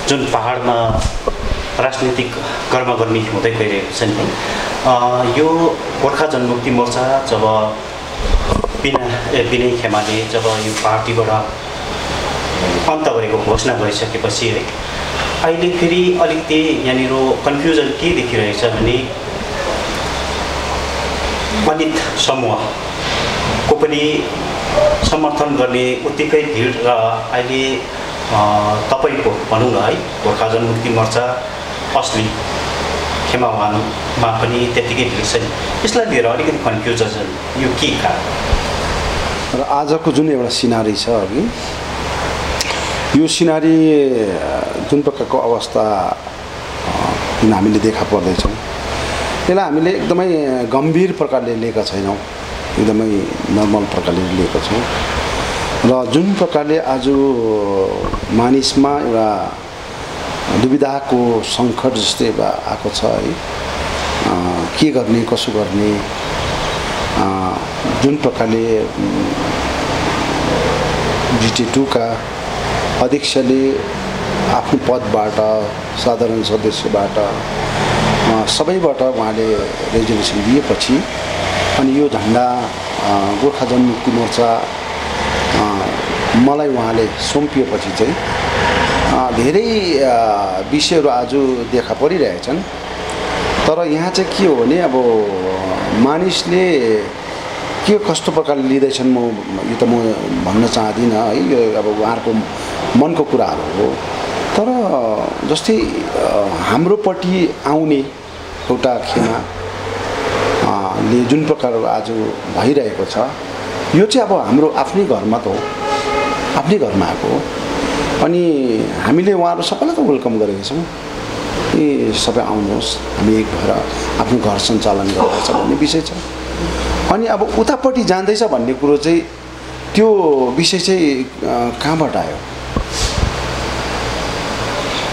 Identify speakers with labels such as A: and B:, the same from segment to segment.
A: जुन पहाडमा राजनीतिक कर्मगर्मी हुँदै गइरहेको छ नि यो गोर्खा जनमुक्ति मोर्चा जब विनय खेमाले जब यो पार्टीबाट अन्त गरेको घोषणा गरिसकेपछि है अहिले फेरि अलिकति यहाँनिर कन्फ्युजन के देखिरहेछ भने दलित समूहको पनि समर्थन गर्ने उत्तिकै भिड र अहिले तपाईको भनौँ न है गोर्खा जनमुक्ति मोर्चा असली खेमावानमा पनि त्यतिकै भिड छ नि यसलाई लिएर अलिकति कन्फ्युजन यो के कारण
B: र आजको जुन एउटा सिनारी छ अघि यो सिनारी जुन प्रकारको अवस्था जुन हामीले देखा पर्दैछौँ त्यसलाई हामीले एकदमै गम्भीर प्रकारले लिएका छैनौँ एकदमै नर्मल प्रकारले लिएका छौँ र जुन प्रकारले आज मानिसमा एउटा दुविधाको सङ्कट जस्तै आएको छ है के गर्ने कसो गर्ने जुन प्रकारले GT2 का अध्यक्षले आफ्नो पदबाट साधारण सदस्यबाट सबैबाट उहाँले रेजोल्युसन दिएपछि अनि यो झण्डा गोर्खा जनमुक्ति मोर्चा मलाई उहाँले सुम्पिएपछि चाहिँ धेरै विषयहरू आज देखा परिरहेछन् तर यहाँ चाहिँ के हो भने अब मानिसले के कस्तो प्रकारले लिँदैछन् यो त म भन्न चाहदिनँ है यो अब उहाँहरूको मनको कुराहरू हो तर जस्तै हाम्रोपट्टि आउने एउटा खेमाले जुन प्रकार आज भइरहेको छ यो चाहिँ अब हाम्रो आफ्नै घरमा त हो आफ्नै घरमा आएको हो अनि हामीले उहाँहरू सबैलाई त वेलकम गरेका छौँ कि सबै आउनुहोस् हामी एक भएर आफ्नो घर सञ्चालन गर्दैछ भन्ने विषय छ अनि अब उतापट्टि जाँदैछ भन्ने कुरो चाहिँ त्यो विषय चाहिँ कहाँबाट आयो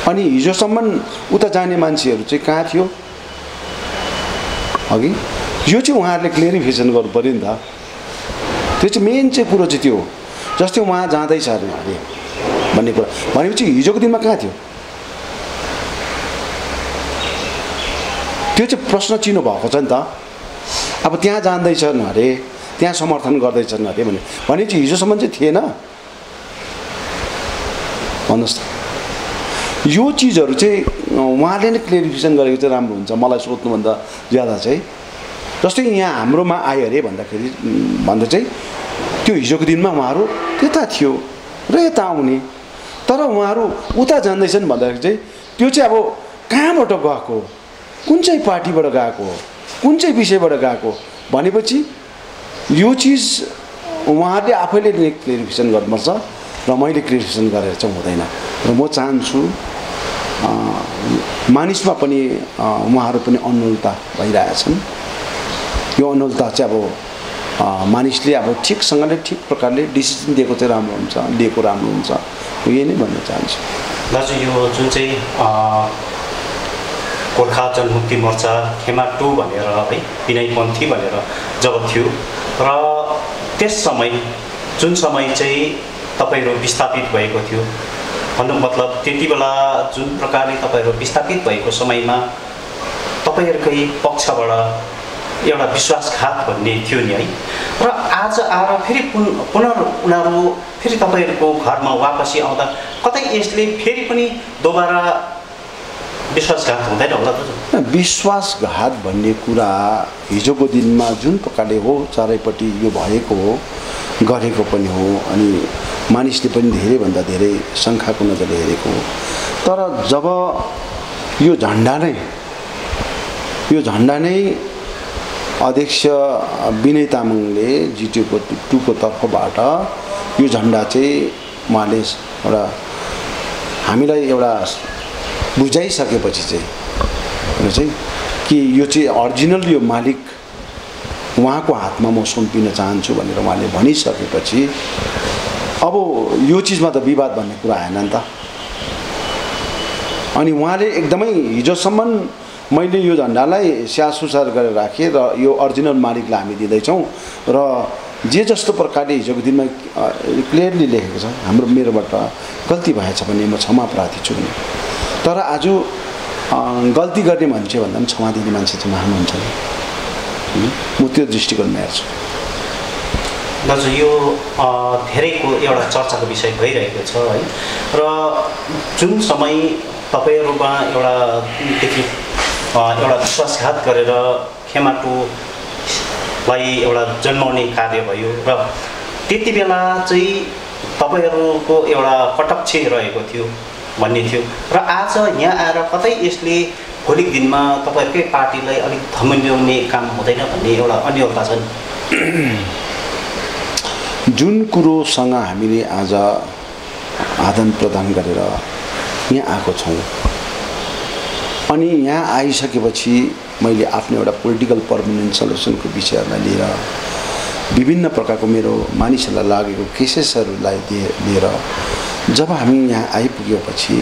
B: अनि हिजोसम्म उता जाने मान्छेहरू चाहिँ कहाँ थियो अघि यो चाहिँ उहाँहरूले क्लियरिफिकेसन गर्नु पर्यो नि त त्यो चाहिँ मेन चाहिँ कुरो चाहिँ त्यो हो जस्तै उहाँ जाँदैछ अरे भन्ने कुरा भनेपछि हिजोको दिनमा कहाँ थियो त्यो चाहिँ प्रश्न चिन्नु भएको छ नि त अब त्यहाँ जान्दैछन् अरे त्यहाँ समर्थन गर्दैछन् अरे भनेपछि हिजोसम्म चाहिँ थिएन भन्नुहोस् त यो चिजहरू चाहिँ उहाँले नै क्लियरिफिकेसन गरेको चाहिँ राम्रो हुन्छ मलाई सोध्नुभन्दा ज्यादा चाहिँ जस्तै यहाँ हाम्रोमा आयो अरे भन्दा चाहिँ त्यो हिजोको दिनमा उहाँहरू त्यता थियो र यता आउने तर उहाँहरू उता जान्दैछन् भन्दाखेरि चाहिँ त्यो चाहिँ अब कहाँबाट गएको कुन चाहिँ पार्टीबाट गएको कुन चाहिँ विषयबाट गएको भनेपछि यो चिज उहाँहरूले आफैले नै क्लियरिफिकेसन गर्नुपर्छ र मैले क्लियरिफिकेसन गरेर चाहिँ हुँदैन र म चाहन्छु मानिसमा पनि उहाँहरू पनि अनुलता भइरहेछन् यो अनुलता चाहिँ अब मानिसले अब ठिकसँगले ठिक प्रकारले डिसिजन दिएको चाहिँ राम्रो हुन्छ लिएको राम्रो हुन्छ यही नै भन्न चाहन्छु
A: दाजु यो जुन चाहिँ गोर्खा जनमुक्ति मोर्चा खेमा 2 भनेर है विनयपन्थी भनेर जब थियो र त्यस समय जुन समय चाहिँ तपाईहरु विस्थापित भएको थियो भन्नु मतलब त्यति बेला जुन प्रकारले तपाईहरु विस्थापित भएको समयमा तपाईहरुकै पक्षबाट एउटा विश्वासघात भन्ने थियो नि है र आज आएर फेरि पुनः उनीहरू फेरि तपाईहरुको घरमा वापसी आउँदा कतै यसले फेरि पनि दोबारा विश्वासघात हुँदैन होला त
B: विश्वासघात भन्ने कुरा हिजोको दिनमा जुन प्रकारले हो चारैपट्टि यो भएको हो गरेको पनि हो अनि मानिसले पनि धेरै भन्दा धेरै शङ्काको नजरले हेरेको हो तर जब यो झण्डा नै अध्यक्ष विनय तामाङले GT2 को तर्फबाट यो झण्डा चाहिँ उहाँले एउटा हामीलाई एउटा बुझाइसकेपछि चाहिँ कि यो चाहिँ अरिजिनल यो मालिक उहाँको हातमा म सुम्पिन चाहन्छु भनेर उहाँले भनिसकेपछि अब यो चिजमा त विवाद भन्ने कुरा आएन नि त अनि उहाँले एकदमै हिजोसम्म मैले यो झण्डालाई स्याहार गरेर राखेँ र यो अरिजिनल मालिकलाई हामी दिँदैछौँ र जे जस्तो प्रकारले हिजोको दिनमा क्लियरली लेखेको छ मेरोबाट गल्ती भएछ भने म क्षमा प्रार्थी छु तर आज गल्ती गर्ने मान्छे भन्दा पनि क्षमा दिने मान्छे चाहिँ महान हुन्छ नि। म त्यो दृष्टिकोणमा हेर्छु।
A: दाजु यो धेरैको एउटा चर्चाको विषय भइरहेको छ है, र जुन समय तपाईँहरूमा एउटा विश्वासघात गरेर खेमाटुलाई एउटा जन्माउने कार्य भयो, र त्यति बेला चाहिँ तपाईँहरूको एउटा कटक्ष रहेको थियो भन्ने थियो, र आज यहाँ आएर कतै यसले भोलिको दिनमा तपाईँहरूकै पार्टीलाई अलिक धमन्याउने काम हुँदैन भन्ने एउटा अन्यलता छ नि।
B: जुन कुरोसँग हामीले आज आदान प्रदान गरेर यहाँ आएको छौँ, अनि यहाँ आइसकेपछि मैले आफ्नो एउटा पोलिटिकल पर्मानेन्ट सल्युसनको विषयहरूलाई लिएर विभिन्न प्रकारको मेरो मानिसहरूलाई लागेको केसेसहरूलाई लिएर जब हामी यहाँ आइपुगेपछि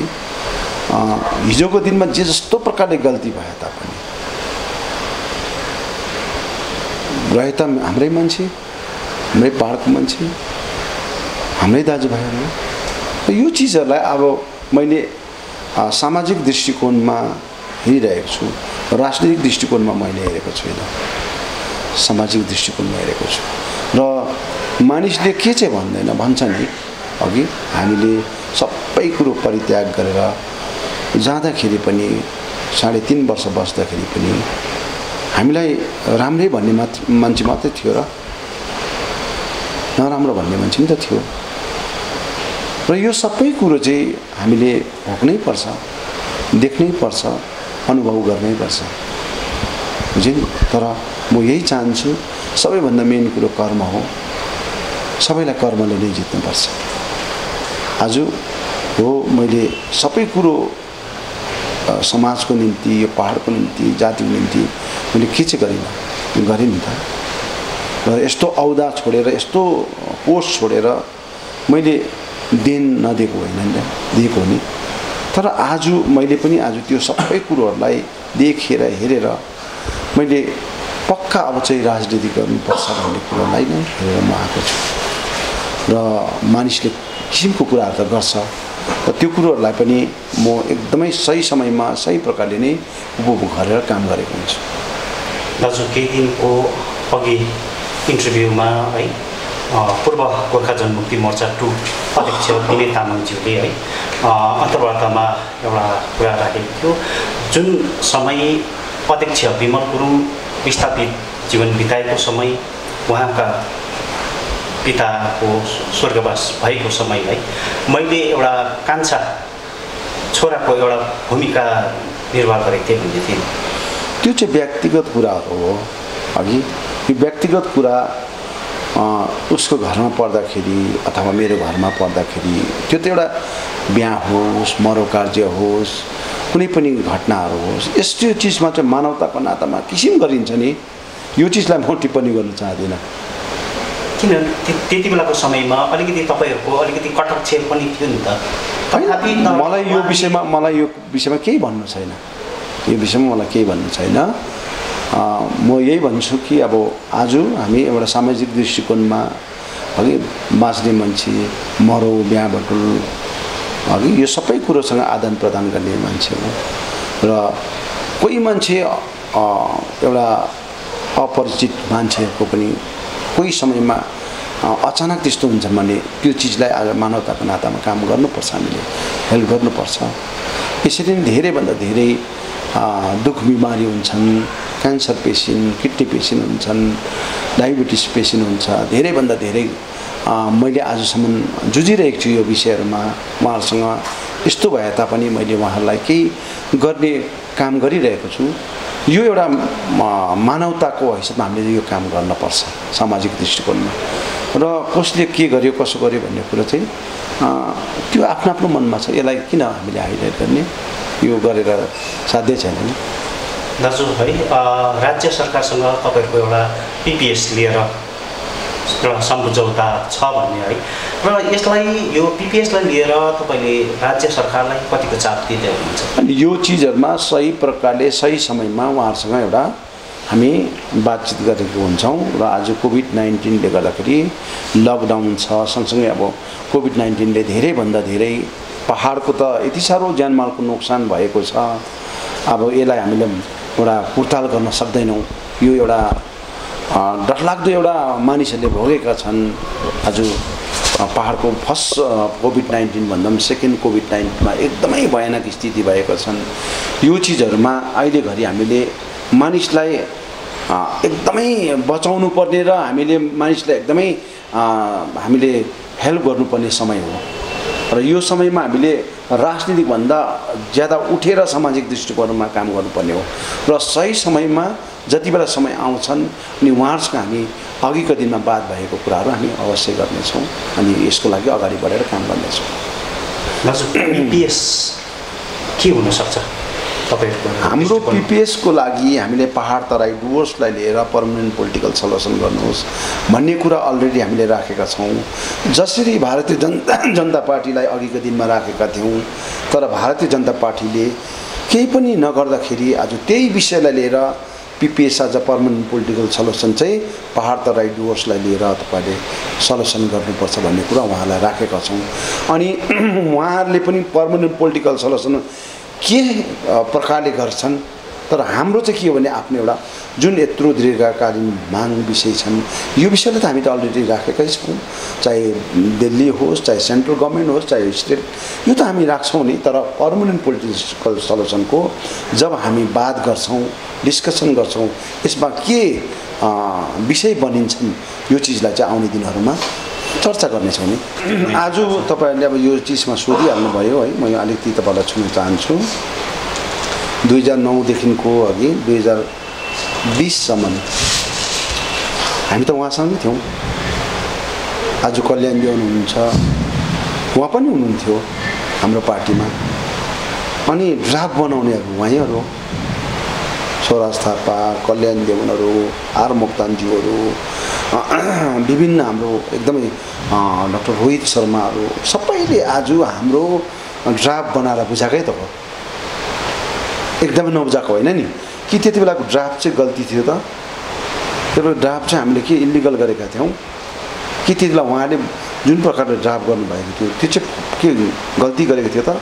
B: हिजोको दिनमा जे जस्तो प्रकारले गल्ती भए तापनि रहे त हाम्रै मान्छे, हाम्रै पाहाडको मान्छे, हाम्रै दाजुभाइहरू। यो चिजहरूलाई अब मैले सामाजिक दृष्टिकोणमा हेरिरहेको छु, राजनीतिक दृष्टिकोणमा मैले हेरेको छुइनँ, सामाजिक दृष्टिकोणमा हेरेको छु। र मानिसले के चाहिँ भन्दैन भन्छ नि, अघि हामीले सबै कुरो परित्याग गरेर जाँदाखेरि पनि 3.5 वर्ष बस्दाखेरि पनि हामीलाई राम्रै भन्ने मान्छे मात्रै थियो र नराम्रो भन्ने मान्छे पनि त थियो। र यो सबै कुरो चाहिँ हामीले भोग्नै पर्छ, देख्नै पर्छ, अनुभव गर्नै पर्छ, बुझ्यो नि। तर म यही चाहन्छु, सबैभन्दा मेन कुरो कर्म हो, सबैलाई कर्मले नै जित्नुपर्छ। आज हो मैले सबै कुरो समाजको निम्ति, यो पहाडको निम्ति, जातिको निम्ति मैले के चाहिँ गरेँ नि त। र यस्तो औदा छोडेर, यस्तो पोस्ट छोडेर मैले देन नदिएको होइन नि, दिएको नि। तर आज मैले पनि आज त्यो सबै कुरोहरूलाई देखेर हेरेर मैले पक्का अब चाहिँ राजनीति गर्नुपर्छ भन्ने कुरोलाई नै हेरेर म आएको छु। र मानिसले किसिमको कुराहरू त गर्छ, र त्यो कुरोहरूलाई पनि म एकदमै सही समयमा सही प्रकारले नै उपभोग गरेर काम गरेको हुन्छु।
A: दाजु केही दिनको अघि इन्टरभ्यूमा है पूर्व गोर्खा जनमुक्ति मोर्चा 2 अध्यक्ष विनय तामाङज्यूले है अन्तर्वार्तामा एउटा कुरा राखेको थियो। जुन समय अध्यक्ष विमल गुरुङ विस्थापित जीवन बिताएको समय, उहाँका पिताको स्वर्गवास भएको समय है, मैले एउटा कान्छा छोराको एउटा भूमिका निर्वाह गरेको थिएँ भन्ने थिएँ।
B: त्यो चाहिँ व्यक्तिगत कुराहरू हो। अघि यो व्यक्तिगत कुरा उसको घरमा पर्दाखेरि अथवा मेरो घरमा पर्दाखेरि त्यो त एउटा बिहा होस्, मरौ कार्य होस्, कुनै पनि घटनाहरू होस्, यस्तो चिजमा चाहिँ मानवताको नातामा किसिम गरिन्छ नि। यो चिजलाई म टिप्पणी गर्न चाहदिनँ।
A: किन त्यति बेलाको समयमा अलिकति तपाईँहरूको अलिकति कटक्ष पनि थियो नि त।
B: मलाई यो विषयमा केही भन्नु छैन, यो विषयमा मलाई केही भन्नु छैन। म यही भन्छु कि अब आज हामी एउटा सामाजिक दृष्टिकोणमा अघि बाँच्ने मान्छे, मरौ बिहा बटुल अघि यो सबै कुरोसँग आदान प्रदान गर्ने मान्छे हो। र कोही मान्छे एउटा अपरिचित मान्छेहरूको पनि कोही समयमा अचानक त्यस्तो हुन्छ भने त्यो चिजलाई आज मानवताको नातामा काम गर्नुपर्छ, हामीले हेल्प गर्नुपर्छ। यसरी नै धेरैभन्दा धेरै दुःख बिमारी हुन्छन्, क्यान्सर पेसेन्ट, किडनी पेसेन्ट हुन्छन्, डायबिटिस पेसेन्ट हुन्छ, धेरैभन्दा धेरै मैले आजसम्म जुझिरहेको छु यो विषयहरूमा। उहाँहरूसँग यस्तो भए तापनि मैले उहाँहरूलाई केही गर्ने काम गरिरहेको छु। यो एउटा मानवताको हैसियतमा हामीले यो काम गर्नुपर्छ सामाजिक दृष्टिकोणमा। र कसले के गर्यो, कसो गर्यो भन्ने कुरो चाहिँ त्यो आफ्नो आफ्नो मनमा छ। यसलाई किन हामीले हाइलाइट गर्ने, यो गरेर साध्य छैन नि।
A: दाजु है राज्य सरकारसँग तपाईँहरूको एउटा पिपिएस लिएर एउटा सम्झौता छ भन्ने है, र यसलाई यो पिपिएसलाई लिएर तपाईँले राज्य सरकारलाई कतिको चाप दिँदै हुनुहुन्छ?
B: अनि यो चिजहरूमा सही प्रकारले सही समयमा उहाँहरूसँग एउटा हामी बातचित गरेको हुन्छौँ। र आज कोभिड-19 ले गर्दाखेरि लकडाउन छ, सँगसँगै अब कोभिड-19 ले धेरैभन्दा धेरै पहाडको त यति साह्रो ज्यानमालको नोक्सान भएको छ, अब यसलाई हामीले एउटा कुर्ताल गर्न सक्दैनौँ। यो एउटा डरलाग्दो एउटा मानिसहरूले भोगेका छन्। आज पहाडको फर्स्ट कोभिड-19 भन्दा पनि सेकेन्ड कोभिड-19मा एकदमै भयानक स्थिति भएको छन्। यो चिजहरूमा अहिले घरि हामीले मानिसलाई एकदमै बचाउनु पर्ने र हामीले मानिसलाई एकदमै हामीले हेल्प गर्नुपर्ने समय हो र यो समयमा हामीले राजनीतिभन्दा ज्यादा उठेर सामाजिक दृष्टिकोणमा काम गर्नुपर्ने हो र सही समयमा जति बेला समय आउँछन् अनि उहाँहरूसँग हामी अघिको दिनमा बात भएको कुराहरू हामी अवश्य गर्नेछौँ अनि यसको लागि अगाडि बढेर काम गर्नेछौँ।
A: दाजु, पिपिएस के हुन सक्छ तपाईहरुको?
B: हाम्रो पिपिएसको लागि हामीले पहाड तराई डुवर्सलाई लिएर पर्मनेन्ट पोलिटिकल सल्युसन गर्नुहोस् भन्ने कुरा अलरेडी हामीले राखेका छौँ। जसरी भारतीय जनता पार्टीलाई अघिको दिनमा राखेका थियौँ, तर भारतीय जनता पार्टीले केही पनि नगर्दाखेरि आज त्यही विषयलाई लिएर पिपिएस आज पर्मनेन्ट पोलिटिकल सल्युसन चाहिँ पहाड तराई डुवर्सलाई लिएर तपाईले सल्युसन गर्नुपर्छ भन्ने कुरा उहाँलाई राखेका छौँ। अनि उहाँहरूले पनि पर्मनेन्ट पोलिटिकल सल्युसन के प्रकारले गर्छन्, तर हाम्रो चाहिँ के हो भने आफ्नो एउटा जुन यत्रो दीर्घकालीन माग विषय छन्, यो विषयलाई त हामी त अलरेडी राखेकै छौँ। चाहे दिल्ली होस्, चाहे सेन्ट्रल गभर्मेन्ट होस्, चाहे स्टेट, यो त हामी राख्छौँ नि। तर पर्मनेन्ट पोलिटिकल सल्युसनको जब हामी बात गर्छौँ, डिस्कसन गर्छौँ, यसमा के विषय बनिन्छन्, यो चिजलाई चाहिँ आउने दिनहरूमा चर्चा गर्नेछौँ नि। आज तपाईहरुले अब यो चिजमा सोधिहाल्नुभयो है, म अलिकति तपाईलाई छुन चाहन्छु। 2009 देखिको अघि 2020 सम्म हामी त उहाँसँगै थियौँ। आज कल्याणजी हुनुहुन्छ, उहाँ पनि हुनुहुन्थ्यो हाम्रो पार्टीमा। अनि ड्राफ्ट बनाउनेहरू उहाँहरू हो, स्वराज थापा, कल्याण देवनहरू, आर मोक्तानज्यूहरू, विभिन्न हाम्रो एकदमै डाक्टर रोहित शर्माहरू सबैले आज हाम्रो ड्राफ्ट बनाएर बुझाएकै त हो, एकदमै नबुझाएको होइन नि। कि त्यति बेलाको ड्राफ्ट चाहिँ गल्ती थियो त? त्यो ड्राफ्ट चाहिँ हामीले के इलिगल गरेका थियौँ कि त्यति बेला उहाँले जुन प्रकारले ड्राफ्ट गर्नुभएको थियो त्यो चाहिँ के गल्ती गरेको थियो त?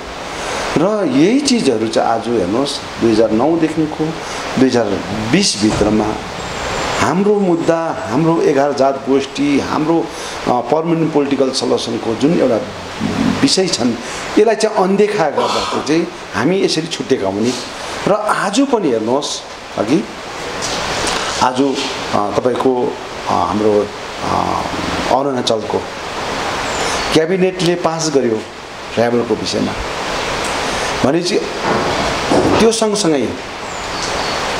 B: र यही चिजहरू चाहिँ आज हेर्नुहोस् 2009 देखिको 2020 भित्रमा हाम्रो मुद्दा, हाम्रो 11 जात गोष्ठी, हाम्रो पर्मनेन्ट पोलिटिकल सल्युसनको जुन एउटा विषय छन्, यसलाई चाहिँ अनदेखा गर्दाखेरि चाहिँ हामी यसरी छुटेका हुने। र आज पनि हेर्नुहोस्, अघि आज तपाईको हाम्रो अरुणाचलको क्याबिनेटले पास गर्यो ट्राइबलको विषयमा भनेपछि त्यो सँगसँगै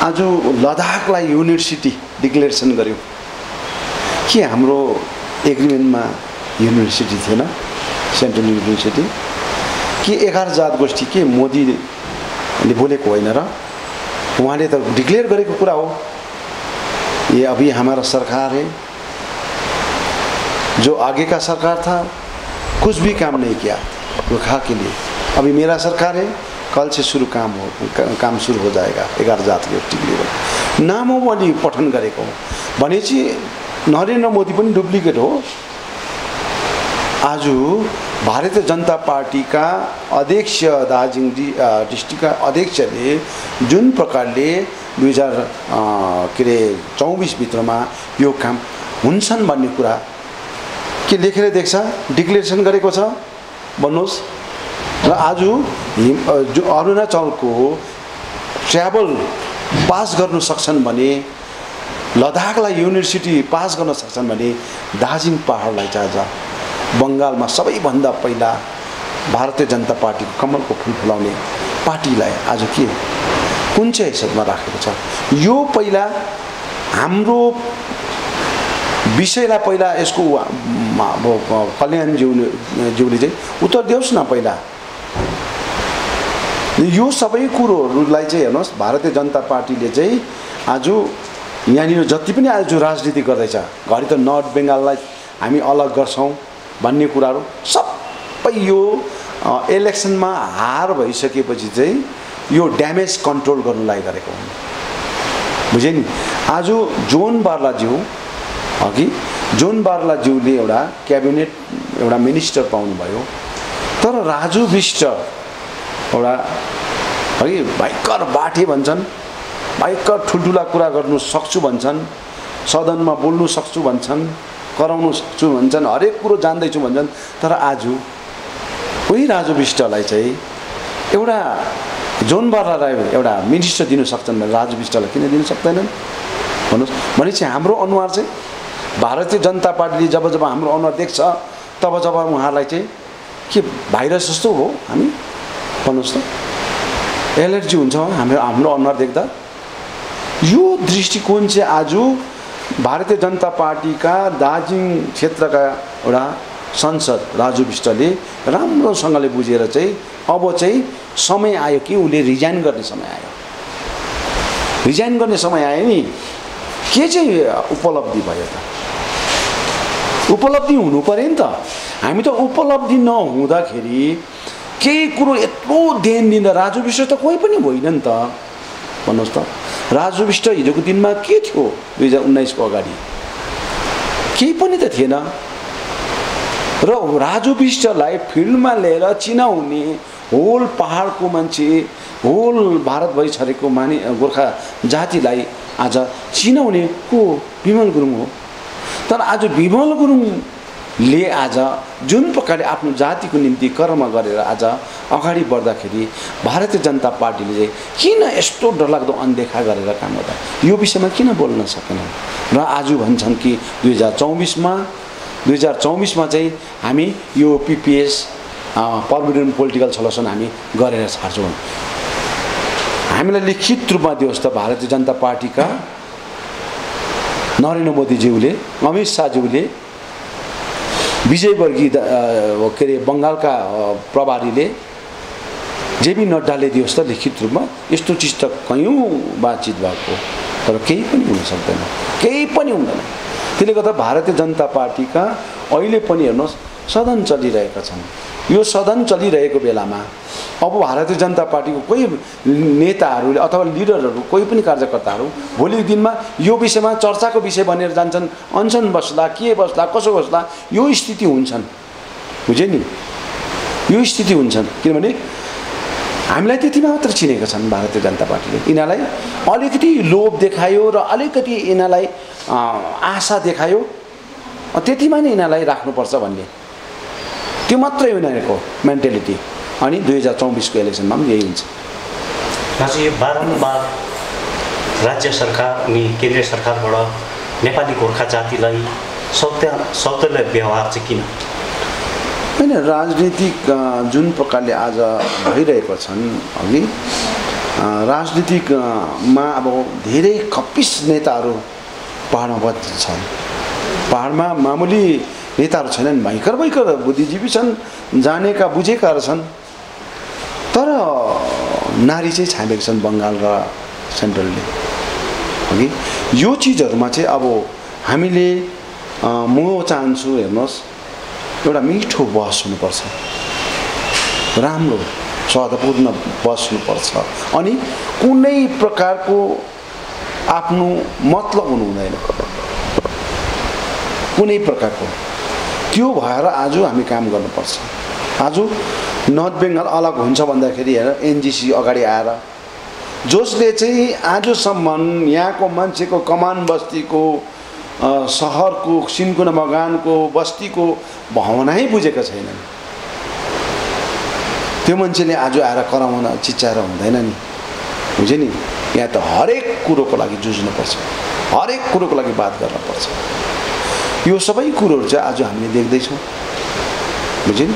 B: आज लद्दाखलाई युनिभर्सिटी डिक्लेरेसन गर्यो। के हाम्रो एग्रिमेन्टमा युनिभर्सिटी थिएन, सेन्ट्रल युनिभर्सिटी? के 11 जात गोष्ठी के मोदीले बोलेको होइन र? उहाँले त डिक्लेयर गरेको कुरा हो। ये अभी हमारा सरकार है, जो आगे का सरकार था कुछ भी काम नहीं किया रुखा के लिए, अभी मेरा सरकार है, कल से शुरू काम शुरू हो जाएगा 11 जात गोष्ठी के लिए नाम हो मैले पठन गरेको भनेपछि नरेन्द्र मोदी पनि डुप्लिकेट हो। आज भारतीय जनता पार्टीका अध्यक्ष दार्जिलिङ डिस्ट्रिक्टका अध्यक्षले जुन प्रकारले 2024 भित्रमा यो काम हुन्छन् भन्ने कुरा के लेखेर देख्छ, डिक्लेरेसन गरेको छ भन्नुहोस्। र आज जो अरुणाचलको ट्राभल पास गर्न सक्छन् भने, लद्दाखलाई युनिभर्सिटी पास गर्न सक्छन् भने, दार्जिलिङ पहाडलाई चाहिँ आज बङ्गालमा सबैभन्दा पहिला भारतीय जनता पार्टीको कमलको फुल फुलाउने पार्टीलाई आज के कुन चाहिँ हैसियतमा राखेको छ? यो पहिला हाम्रो विषयलाई पहिला यसको कल्याणज्यूले चाहिँ उत्तर दियोस् न पहिला। यो सबै कुरोहरूलाई चाहिँ हेर्नुहोस्, भारतीय जनता पार्टीले चाहिँ आज यहाँनिर जति पनि आज राजनीति गर्दैछ, घरि त नर्थ बेङ्गाललाई हामी अलग गर्छौँ भन्ने कुराहरू सबै यो इलेक्सनमा हार भइसकेपछि चाहिँ यो ड्यामेज कन्ट्रोल गर्नलाई गरेको हो, बुझे नि। आज जोन बार्लाज्यू अघि जोन बार्लाज्यूले एउटा क्याबिनेट एउटा मिनिस्टर पाउनुभयो तर राजु विष्ट एउटा है भयङ्कर बाठे भन्छन्, भयङ्कर ठुल्ठुला कुरा गर्नु सक्छु भन्छन्, सदनमा बोल्नु सक्छु भन्छन्, कराउनु सक्छु भन्छन्, हरेक कुरो जान्दैछु भन्छन्। तर आज उही राजु विष्टलाई चाहिँ एउटा जोन बारलाई एउटा मिनिस्टर दिनु सक्छन् भने राजु विष्टलाई किन दिन सक्दैनन् भन्नुहोस्। भनेपछि हाम्रो अनुहार चाहिँ भारतीय जनता पार्टीले जब जब हाम्रो अनुहार देख्छ तब जब उहाँहरूलाई चाहिँ के भाइरस जस्तो हो हामी भन्नुहोस् त, एलर्जी हुन्छ हाम्रो अनुहार देख्दा। यो दृष्टिकोण चाहिँ आज भारतीय जनता पार्टीका दार्जिलिङ क्षेत्रका एउटा सांसद राजु विष्टले राम्रोसँगले बुझेर चाहिँ अब चाहिँ समय आयो कि उसले रिजाइन गर्ने समय आयो। रिजाइन गर्ने समय आयो नि, के चाहिँ उपलब्धि भयो त? उपलब्धि हुनु पर्यो नि त। हामी त उपलब्धि नहुँदाखेरि केही कुरो यत्रो ध्यान दिँदा राजु विष्ट त कोही पनि होइन नि त भन्नुहोस् त। राजु विष्ट हिजोको दिनमा के थियो 2019 को अगाडि? केही पनि त थिएन। र राजु विष्टलाई फिल्डमा लिएर चिनाउने होल पहाडको मान्छे, होल भारतभरि छरेको गोर्खा जातिलाई आज चिनाउने को विमल गुरुङ हो। तर आज विमल गुरुङले आज जुन प्रकारले आफ्नो जातिको निम्ति कर्म गरेर आज अगाडि बढ्दाखेरि भारतीय जनता पार्टीले चाहिँ किन यस्तो डरलाग्दो अनदेखा गरेर काम गर्दा यो विषयमा किन बोल्न सकेनन्? र आज भन्छन् कि 2024 मा चाहिँ हामी यो पीपीएस पर्मनेन्ट पोलिटिकल सल्युसन हामी गरेर छाड्छौँ। हामीलाई लिखित रूपमा दियोस् त भारतीय जनता पार्टीका नरेन्द्र मोदीज्यूले, अमित शाहज्यूले, विजयवर्गीय के अरे बङ्गालका प्रभारीले, जेपी नड्डाले दियोस् त लिखित रूपमा। यस्तो चिज त कयौँ बातचित भएको, तर केही पनि हुन सक्दैन, केही पनि हुँदैन। त्यसले गर्दा भारतीय जनता पार्टीका अहिले पनि हेर्नुहोस् सदन चलिरहेका छन्। यो सदन चलिरहेको बेलामा अब भारतीय जनता पार्टीको कोही नेताहरूले अथवा लिडरहरू, कोही पनि कार्यकर्ताहरू भोलिको दिनमा यो विषयमा चर्चाको विषय बनेर जान्छन्। अनसन बस्ला, के बस्ला, कसो बस्ला, यो स्थिति हुन्छन्। बुझ्यो नि? यो स्थिति हुन्छन् किनभने हामीलाई त्यति मात्र चिनेका छन् भारतीय जनता पार्टीले। यिनीहरूलाई अलिकति लोभ देखायो र अलिकति यिनीहरूलाई आशा देखायो, त्यतिमा नै यिनीहरूलाई राख्नुपर्छ भन्ने, त्यो मात्रै हो यिनीहरूको मेन्टालिटी। अनि 2024 को इलेक्सनमा पनि यही हुन्छ।
A: यो बारम्बार राज्य सरकार अनि केन्द्रीय सरकारबाट नेपाली गोर्खा जातिलाई सौतेले व्यवहार चाहिँ किन?
B: होइन, राजनीतिक जुन प्रकारले आज भइरहेको छन् अघि राजनीतिकमा अब धेरै खप्पिस नेताहरू पहाडमा छन्। पहाडमा मामुली नेताहरू छैनन्, भयङ्कर बुद्धिजीवी छन्, जानेका बुझेका छन्। तर नारी चाहिँ छामेका छन् बङ्गाल र सेन्ट्रलले। अघि यो चिजहरूमा चाहिँ अब हामीले म चाहन्छु हेर्नुहोस् एउटा मिठो बहस हुनुपर्छ, राम्रो सौहार्दपूर्ण बहस हुनुपर्छ। अनि कुनै प्रकारको आफ्नो मतलब हुनु हुँदैन, कुनै प्रकारको। त्यो भएर आज हामी काम गर्नुपर्छ। आज नर्थ बेङ्गल अलग हुन्छ भन्दाखेरि हेर एनजिसी अगाडि आएर जसले चाहिँ आजसम्म यहाँको मान्छेको कमान बस्तीको, सहरको, सिन्कुना बगानको, बस्तीको भावनै बुझेका छैनन्, त्यो मान्छेले आज आएर कराउन चिच्चाएर हुँदैन नि। बुझ्यो नि? यहाँ त हरेक कुरोको लागि जुझ्नुपर्छ, हरेक कुरोको लागि बात गर्नुपर्छ। यो सबै कुरोहरू चाहिँ आज हामीले देख्दैछौँ। बुझ्यो नि?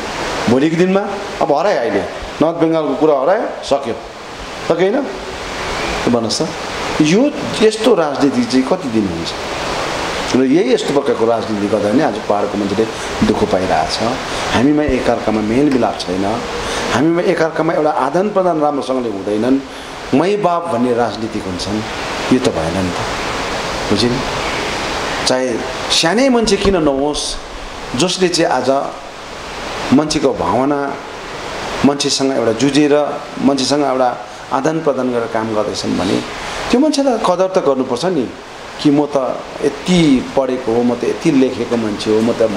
B: भोलिको दिनमा अब हरायो, अहिले नर्थ बेङ्गलको कुरा हरायो, सक्यो होइन भन्नुहोस् त। यो यस्तो राजनीति चाहिँ कति दिन हुन्छ? र यही यस्तो प्रकारको राजनीति गर्दा नै आज पहाडको मान्छेले दुःख पाइरहेछ। हामीमा एकअर्कामा मेलमिलाप छैन, हामीमा एकअर्कामा एउटा आदान प्रदान राम्रोसँगले हुँदैनन्। मै बाप भन्ने राजनीतिक हुन्छन्, यो त भएन नि त। बुझ्यो नि? चाहे सानै मान्छे किन नहोस्, जसले चाहिँ आज मान्छेको भावना, मान्छेसँग एउटा जुझेर, मान्छेसँग एउटा आदान प्रदान गरेर काम गर्दैछन् भने त्यो मान्छेलाई कदर त गर्नुपर्छ नि। कि म त यति पढेको हो, म त यति लेखेको मान्छे हो, म त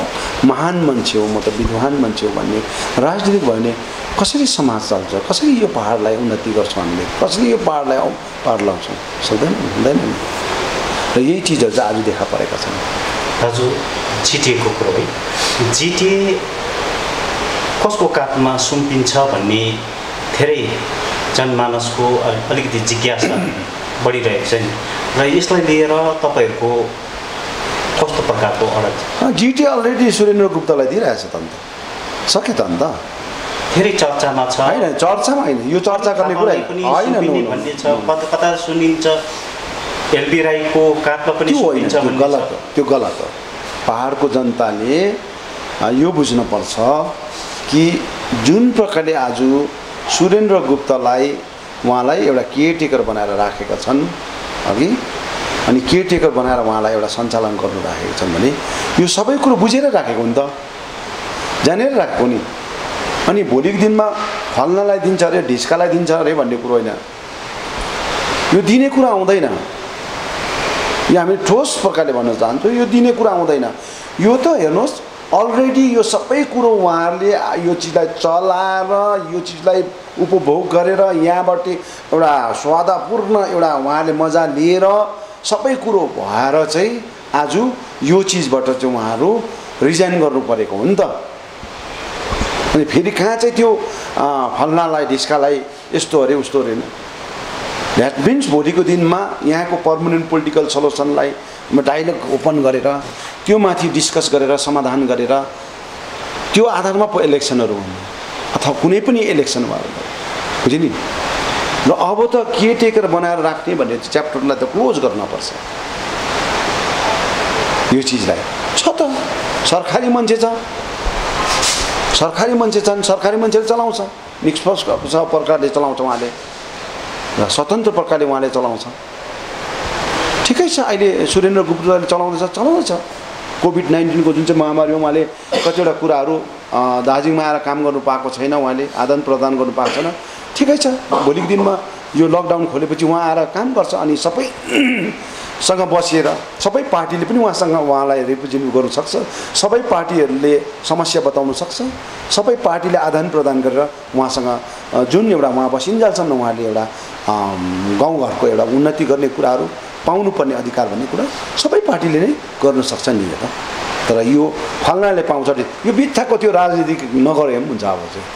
B: महान मान्छे हो, म त विद्वान मान्छे हो भन्ने राजनीतिक भयो भने कसरी समाज चल्छ, कसरी यो पहाडलाई उन्नति गर्छौँ हामीले, कसरी यो पहाडलाई पार लगाउँछौँ, सक्दैन, हुँदैन नि। र यही चिजहरू चाहिँ आज देखा परेका छन्।
A: दाजु जिटिएको कुरो है, जिटिए कसको काखमा सुम्पिन्छ भन्ने धेरै जनमानसको अलिकति जिज्ञासा बढिरहेको छ नि, र यसलाई लिएर तपाईँहरूको कस्तो प्रकारको अडट?
B: जिटिए अलरेडी सुरेन्द्र गुप्तालाई दिइरहेछ त अन्त, सक्यो त अन्त।
A: धेरै चर्चामा छ
B: होइन, चर्चामा होइन, यो चर्चा गर्ने कुरा होइन
A: भन्ने छ, कता सुनिन्छ एलबी राईको काखमा पनि सुनिन्छ भन्ने छ।
B: गलत हो, त्यो गलत हो। पहाडको जनताले यो बुझ्नुपर्छ कि जुन प्रकारले आज सुरेन्द्र गुप्तालाई उहाँलाई एउटा केयरटेकर बनाएर राखेका छन् अघि, अनि केयरटेकर बनाएर उहाँलाई एउटा सञ्चालन गर्नु राखेका छन् भने यो सबै कुरो बुझेर राखेको हो नि त, जानेर राखेको नि। अनि भोलिको दिनमा फल्नालाई दिन्छ अरे, ढिस्कालाई दिन्छ अरे भन्ने कुरो होइन, यो दिने कुरा आउँदैन। यो हामी ठोस प्रकारले भन्न चाहन्छौँ, यो दिने कुरा आउँदैन। यो त हेर्नुहोस्, अलरेडी यो सबै कुरो उहाँहरूले यो चिजलाई चलाएर, यो चिजलाई उपभोग गरेर, यहाँबाट एउटा स्वादपूर्ण एउटा उहाँहरूले मजा लिएर सबै कुरो भएर चाहिँ आज यो चिजबाट चाहिँ उहाँहरू रिजाइन गर्नु परेको हो नि त। अनि फेरि कहाँ चाहिँ त्यो फल्नालाई ढिस्कालाई यस्तो अरे उस्तो अरे, द्याट मिन्स भोलिको दिनमा यहाँको पर्मानेन्ट पोलिटिकल सल्युसनलाई डायलग ओपन गरेर त्यो माथि डिस्कस गरेर समाधान गरेर त्यो आधारमा इलेक्सनहरू हुने अथवा कुनै पनि इलेक्सन भयो, बुझ्यो नि। र अब त केयरटेकर बनाएर राख्ने भन्ने च्याप्टरलाई त क्लोज गर्नुपर्छ। यो चिजलाई छ त, सरकारी मान्छे छ, सरकारी मान्छे छन्, सरकारी मान्छेले चलाउँछ, निष्पक्ष प्रकारले चलाउँछ उहाँले, र स्वतन्त्र प्रकारले उहाँले चलाउँछ। ठिकै छ, अहिले सुरेन्द्र गुप्ताले चलाउँदैछ। कोभिड-19को जुन चाहिँ महामारीमा उहाँले कतिवटा कुराहरू दार्जिलिङमा आएर काम गर्नु पाएको छैन, उहाँले आदान प्रदान गर्नु पाएको छैन, ठिकै छ। भोलिको दिनमा यो लकडाउन खोलेपछि उहाँ आएर काम गर्छ, अनि सबैसँग बसेर सबै पार्टीले पनि उहाँलाई रिप्रेजेन्ट गर्नु सक्छ, सबै पार्टीहरूले समस्या बताउनु सक्छ, सबै पार्टीले आदान प्रदान गरेर उहाँसँग जुन एउटा उहाँ बसिन्जेलसम्म उहाँले एउटा गाउँघरको एउटा उन्नति गर्ने कुराहरू पाउनुपर्ने अधिकार भन्ने कुरा सबै पार्टीले नै गर्न सक्छ नि त। तर यो फल्नाले पाउँछ यो बित्थाको त्यो राजनीतिक नगरे पनि हुन्छ। अब चाहिँ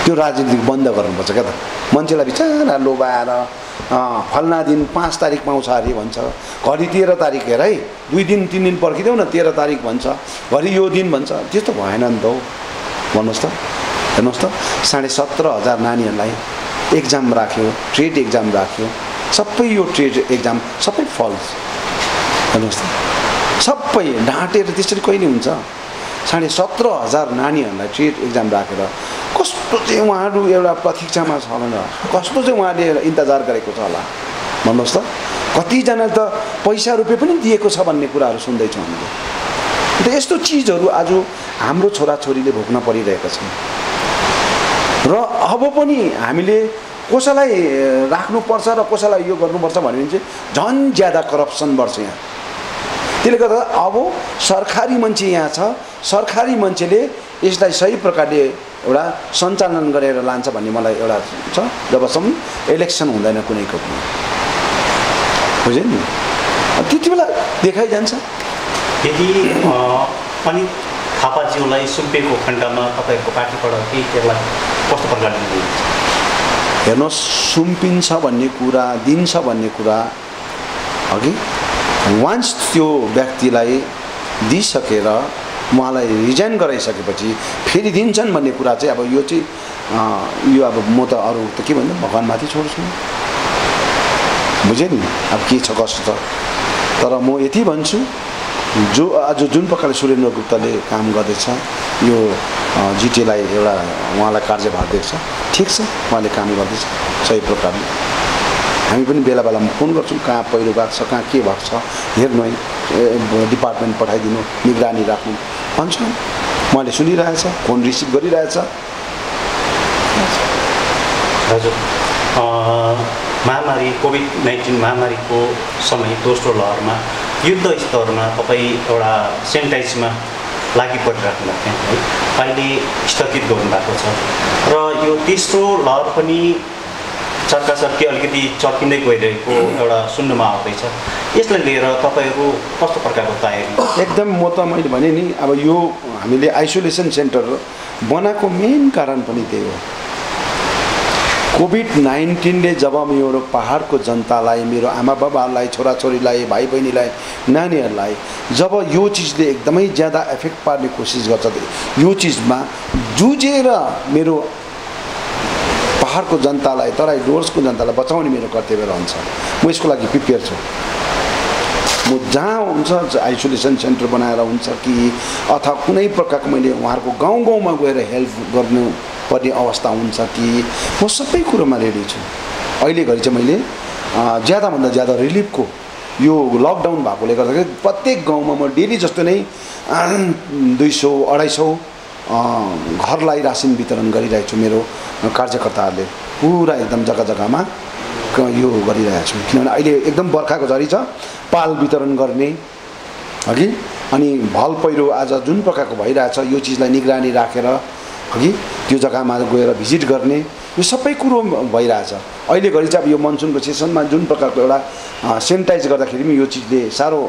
B: त्यो राजनीतिक बन्द गर्नुपर्छ क्या त। मान्छेलाई बिचारा लोभाएर फल्ना दिन 5 तारिक पाउँछ अरे भन्छ, घरि 13 तारिक हेर है, 2 दिन 3 दिन पर्खिदेऊ न, 13 तारिक भन्छ, घरि यो दिन भन्छ, त्यस्तो भएन नि त हौ। भन्नुहोस् त, हेर्नुहोस् त, 17,500 नानीहरूलाई एक्जाम राख्यो, ट्रेड एक्जाम राख्यो, सबै यो ट्रेड एक्जाम सबै फल्स। हेर्नुहोस् त, सबै ढाँटेर त्यसरी कहिले हुन्छ? 17,500 नानीहरूलाई ट्रेड एक्जाम राखेर कस्तो चाहिँ उहाँहरू एउटा प्रतीक्षामा छ होला, कस्तो चाहिँ उहाँले इन्तजार गरेको छ होला भन्नुहोस् त। कतिजनाले त पैसा रुपियाँ पनि दिएको छ भन्ने कुराहरू सुन्दैछौँ हामीले। त यस्तो चिजहरू आज हाम्रो छोराछोरीले भोग्न परिरहेका छन्। र अब पनि हामीले कसैलाई राख्नुपर्छ र कसैलाई यो गर्नुपर्छ भन्यो भने चाहिँ झन् ज्यादा करप्सन बढ्छ यहाँ। त्यसले गर्दा अब सरकारी मान्छे यहाँ छ, सरकारी मान्छेले यसलाई सही प्रकारले एउटा सञ्चालन गरेर लान्छ भन्ने मलाई एउटा छ। जबसम्म इलेक्सन हुँदैन कुनैको पनि, बुझ्यो नि, त्यति बेला देखाइजान्छ।
A: यदि अनि थापाज्यूलाई सुम्पेको खण्डमा तपाईँहरूको पार्टीबाट के त्यसलाई कस्तो प्रकारले दिनुहुन्छ?
B: हेर्नुहोस्, सुम्पिन्छ भन्ने कुरा, दिन्छ भन्ने कुरा अघि वान्स त्यो व्यक्तिलाई दिइसकेर उहाँलाई रिजाइन गराइसकेपछि फेरि दिन्छन् भन्ने कुरा चाहिँ अब यो चाहिँ यो अब म त अरू त के भन्नु, भगवान्माथि छोड्छु, बुझेँ नि अब के छ कस्तो छ। तर म यति भन्छु, जो आज जुन प्रकारले सुरेन्द्र गुप्ताले काम गर्दैछ, यो जिटिएलाई एउटा उहाँलाई कार्यभार दिएको छ, ठिक छ, उहाँले काम गर्दैछ सही प्रकारले। हामी पनि बेला बेलामा फोन गर्छौँ, कहाँ पहिरो गएको छ, कहाँ के भएको छ हेर्नु है, डिपार्टमेन्ट पठाइदिनु, निगरानी राख्नु भन्छौँ। उहाँले सुनिरहेछ, फोन रिसिभ गरिरहेछ।
A: हजुर, महामारी कोभिड-19 महामारीको समय दोस्रो लहरमा युद्ध स्तरमा तपाईँ एउटा सेनिटाइजमा लागि परिराख्नु भएको थियो है, अहिले स्थगित गर्नुभएको छ र यो तेस्रो लहर पनि चर्काचर्की अलिकति चर्किँदै गइरहेको एउटा सुन्नमा आउँदैछ। यसलाई लिएर तपाईँहरू कस्तो प्रकारको तयारी?
B: एकदम मैले भने नि अब यो हामीले आइसोलेसन सेन्टर बनाएको मेन कारण पनि त्यही हो। कोभिड-19ले जब मेरो पहाडको जनतालाई, मेरो आमा बाबालाई, छोराछोरीलाई, भाइ बहिनीलाई, नानीहरूलाई जब यो चिजले एकदमै ज्यादा एफेक्ट पार्ने कोसिस गर्छ, यो चिजमा जुझेर मेरो पहाडको जनतालाई, तराई डुवर्सको जनतालाई बचाउने मेरो कर्तव्य रहन्छ। म यसको लागि प्रिपेयर छु। म जहाँ हुन्छ आइसोलेसन सेन्टर बनाएर हुन्छ कि अथवा कुनै प्रकारको मैले उहाँहरूको गाउँ गाउँमा गएर हेल्प गर्नुपर्ने अवस्था हुन्छ कि म सबै कुरोमा रेडी छु। अहिले घरि चाहिँ मैले ज्यादाभन्दा ज्यादा रिलिफको यो लकडाउन भएकोले गर्दाखेरि प्रत्येक गाउँमा म डेली जस्तो नै 200-250 घरलाई रासिन वितरण गरिरहेको छु। मेरो कार्यकर्ताहरूले पुरा एकदम जग्गा जग्गामा यो गरिरहेको छु। किनभने अहिले एकदम बर्खाको झरी छ, पाल वितरण गर्ने अघि अनि भल पहिरो आज जुन प्रकारको भइरहेछ यो चिजलाई निगरानी राखेर अघि त्यो जग्गामा गएर भिजिट गर्ने यो सबै कुरो भइरहेछ। अहिले घरि चाहिँ अब यो मनसुनको सेसनमा जुन प्रकारको एउटा सेनिटाइज गर्दाखेरि पनि यो चिजले साह्रो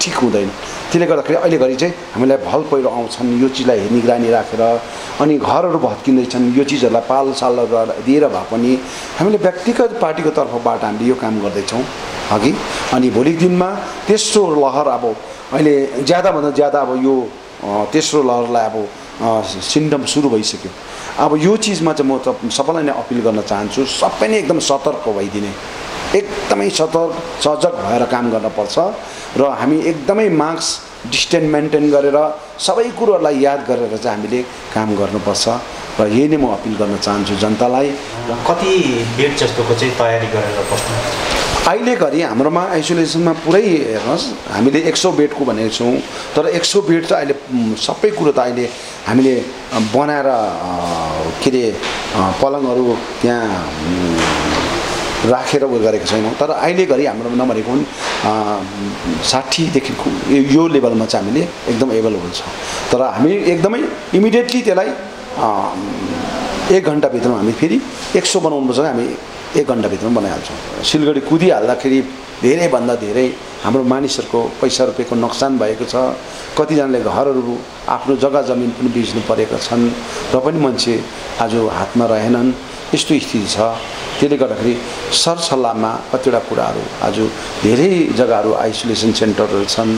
B: ठिक हुँदैन। त्यसले गर्दाखेरि अहिले घरि चाहिँ हामीलाई भल पहिरो आउँछन्, यो चिजलाई निगरानी राखेर अनि घरहरू भत्किँदैछन्, यो चिजहरूलाई पालसालहरू दिएर भए पनि हामीले व्यक्तिगत पार्टीको तर्फबाट हामीले यो काम गर्दैछौँ अघि। अनि भोलिको दिनमा तेस्रो लहर अब अहिले ज्यादाभन्दा ज्यादा अब यो तेस्रो लहरलाई अब सिम्टम सुरु भइसक्यो। अब यो चिजमा चाहिँ म सबैलाई नै अपिल गर्न चाहन्छु, सबै नै एकदम सतर्क भइदिने, एकदमै सतर्क सजग भएर काम गर्नुपर्छ र हामी एकदमै मास्क डिस्टेन्स मेन्टेन गरेर सबै कुरोहरूलाई याद गरेर चाहिँ हामीले काम गर्नुपर्छ र यही नै म अपिल गर्न चाहन्छु जनतालाई।
A: कति बेड जस्तोको चाहिँ तयारी गरेर बस्नु?
B: अहिले घरि हाम्रोमा आइसोलेसनमा पुरै हेर्नुहोस् हामीले 100 बेडको भनेको छौँ, तर 100 बेड चाहिँ अहिले सबै कुरो त अहिले हामीले बनाएर के अरे पलङहरू त्यहाँ राखेर उयो गरेको छैनौँ। तर अहिले घरि हाम्रो नभनेको पनि 60देखि यो लेभलमा चाहिँ हामीले एकदम एभाइलेबल छ। तर हामी एकदमै इमिडिएटली त्यसलाई 1 घन्टाभित्रमा हामी फेरि 100 बनाउनुपर्छ, हामी 1 घन्टाभित्रमा बनाइहाल्छौँ। सिलगढी कुदिहाल्दाखेरि धेरैभन्दा धेरै हाम्रो मानिसहरूको पैसा रुपियाँको नोक्सान भएको छ। कतिजनाले घरहरू आफ्नो जग्गा जमिन पनि बेच्नु परेका छन् र पनि मान्छे आज हातमा रहेनन्, यस्तो स्थिति छ। त्यसले गर्दाखेरि सरसल्लाहमा कतिवटा कुराहरू आज धेरै जग्गाहरू आइसोलेसन सेन्टरहरू छन्।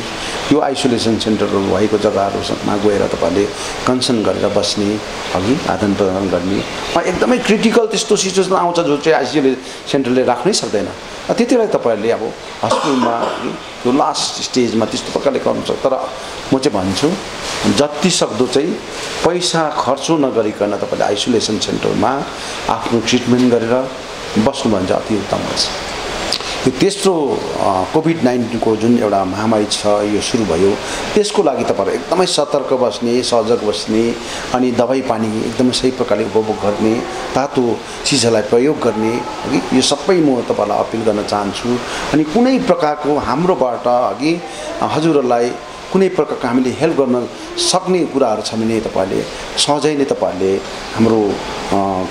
B: यो आइसोलेसन सेन्टरहरू भएको जग्गाहरूमा गएर तपाईँले कन्सर्न गरेर बस्ने, अघि आदान प्रदान गर्ने। एकदमै क्रिटिकल त्यस्तो सिचुएसन आउँछ जो चाहिँ आइसोलेसन सेन्टरले राख्नै सक्दैन, त्यति बेला तपाईँहरूले अब हस्पिटलमा त्यो लास्ट स्टेजमा त्यस्तो प्रकारले गर्नुपर्छ। तर म चाहिँ भन्छु जति सक्दो चाहिँ पैसा खर्च नगरिकन तपाईँले आइसोलेसन सेन्टरमा आफ्नो ट्रिटमेन्ट गरेर बस्नुभयो भने चाहिँ अति उत्तम हुन्छ। यो तेस्रो कोभिड-19 को जुन एउटा महामारी छ यो सुरु भयो, त्यसको लागि तपाईँहरू एकदमै सतर्क बस्ने, सजग बस्ने अनि दबाई पानी एकदमै सही प्रकारले उपभोग गर्ने, तातो चिजहरूलाई प्रयोग गर्ने, यो सबै म तपाईँलाई अपिल गर्न चाहन्छु। अनि कुनै प्रकारको हाम्रोबाट अघि हजुरहरूलाई कुनै प्रकारको हामीले हेल्प गर्न सक्ने कुराहरू छ भने तपाईँले सहजै नै तपाईँहरूले हाम्रो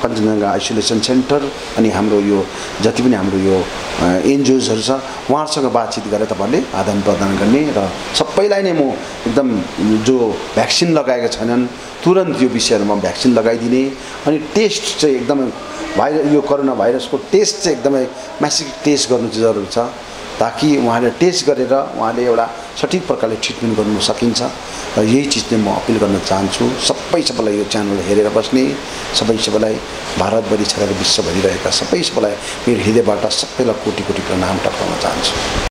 B: कञ्चनजङ्घा आइसोलेसन सेन्टर अनि हाम्रो यो जति पनि हाम्रो यो एनजिओजहरू छ उहाँहरूसँग बातचित गरेर तपाईँहरूले आदान प्रदान गर्ने र सबैलाई नै म एकदम जो भ्याक्सिन लगाएका छैनन् तुरन्त यो विषयहरूमा भ्याक्सिन लगाइदिने अनि टेस्ट चाहिँ एकदमै यो कोरोना भाइरसको टेस्ट चाहिँ एकदमै म्यासिभ टेस्ट गर्नु चाहिँ जरुरी छ, ताकि उहाँले टेस्ट गरेर उहाँले एउटा सठिक प्रकारले ट्रिटमेन्ट गर्नु सकिन्छ। र यही चिज चाहिँ म अपिल गर्न चाहन्छु सबैलाई यो च्यानल हेरेर बस्ने सबैलाई भारतभरि छरेर विश्वभरि रहेका सबैलाई मेरो हृदयबाट सबैलाई कोटी कोटी प्रणाम टक्राउन चाहन्छु।